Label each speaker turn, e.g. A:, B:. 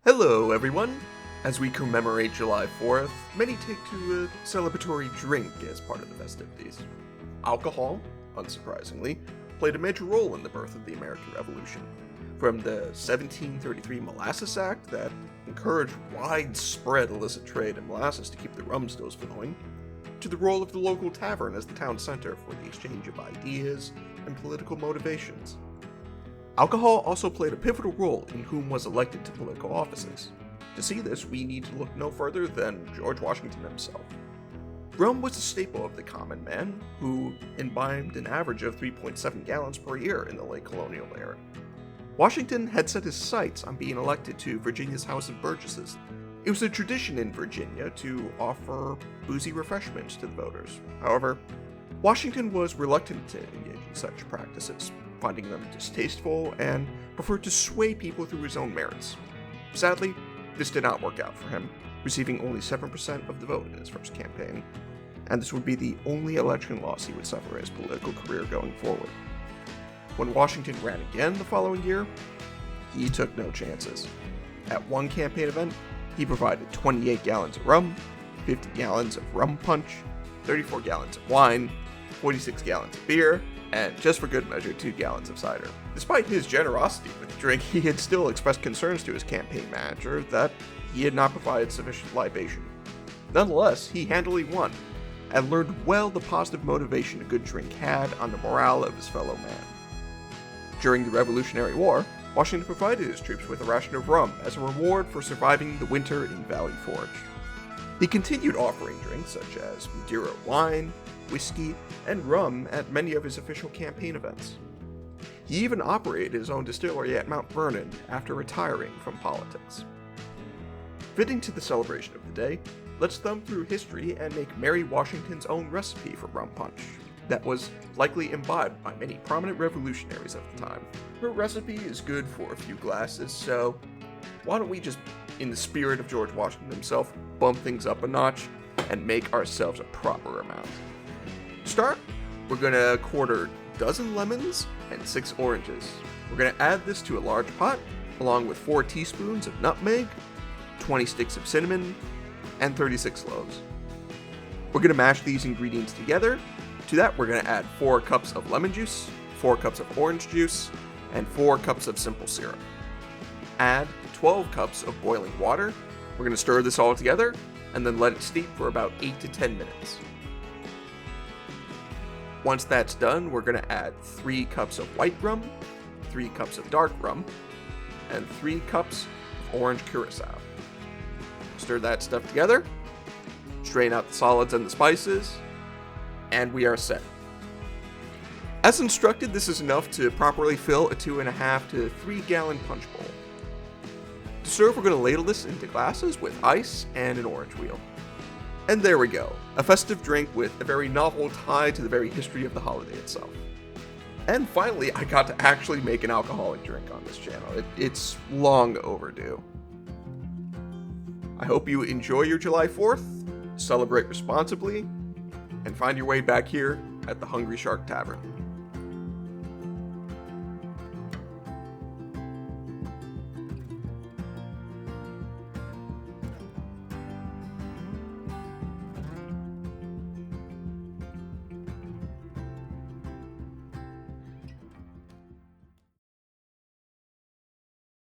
A: Hello, everyone! As we commemorate July 4th, many take to a celebratory drink as part of the festivities. Alcohol, unsurprisingly, played a major role in the birth of the American Revolution. From the 1733 Molasses Act that encouraged widespread illicit trade in molasses to keep the rum stills flowing, to the role of the local tavern as the town center for the exchange of ideas and political motivations. Alcohol also played a pivotal role in whom was elected to political offices. To see this, we need to look no further than George Washington himself. Rum was a staple of the common man, who imbibed an average of 3.7 gallons per year in the late colonial era. Washington had set his sights on being elected to Virginia's House of Burgesses. It was a tradition in Virginia to offer boozy refreshments to the voters. However, Washington was reluctant to engage in such practices, finding them distasteful and preferred to sway people through his own merits. Sadly, this did not work out for him, receiving only 7% of the vote in his first campaign, and this would be the only election loss he would suffer in his political career going forward. When Washington ran again the following year, he took no chances. At one campaign event, he provided 28 gallons of rum, 50 gallons of rum punch, 34 gallons of wine, 46 gallons of beer, and just for good measure, 2 gallons of cider. Despite his generosity with the drink, he had still expressed concerns to his campaign manager that he had not provided sufficient libation. Nonetheless, he handily won, and learned well the positive motivation a good drink had on the morale of his fellow man. During the Revolutionary War, Washington provided his troops with a ration of rum as a reward for surviving the winter in Valley Forge. He continued offering drinks such as Madeira wine, whiskey, and rum at many of his official campaign events. He even operated his own distillery at Mount Vernon after retiring from politics. Fitting to the celebration of the day, let's thumb through history and make Mary Washington's own recipe for rum punch that was likely imbibed by many prominent revolutionaries of the time. Her recipe is good for a few glasses, so why don't we just, in the spirit of George Washington himself, bump things up a notch and make ourselves a proper amount. To start, we're gonna quarter a dozen lemons and 6 oranges. We're gonna add this to a large pot, along with 4 teaspoons of nutmeg, 20 sticks of cinnamon, and 36 cloves. We're gonna mash these ingredients together. To that, we're gonna add 4 cups of lemon juice, 4 cups of orange juice, and 4 cups of simple syrup. Add 12 cups of boiling water. We're gonna stir this all together, and then let it steep for about 8 to 10 minutes. Once that's done, we're going to add 3 cups of white rum, 3 cups of dark rum, and 3 cups of orange curacao. Stir that stuff together, strain out the solids and the spices, and we are set. As instructed, this is enough to properly fill a 2.5 to 3 gallon punch bowl. To serve, we're going to ladle this into glasses with ice and an orange wheel. And there we go, a festive drink with a very novel tie to the very history of the holiday itself. And finally, I got to actually make an alcoholic drink on this channel. It's long overdue. I hope you enjoy your July 4th, celebrate responsibly, and find your way back here at the Hungry Shark Tavern.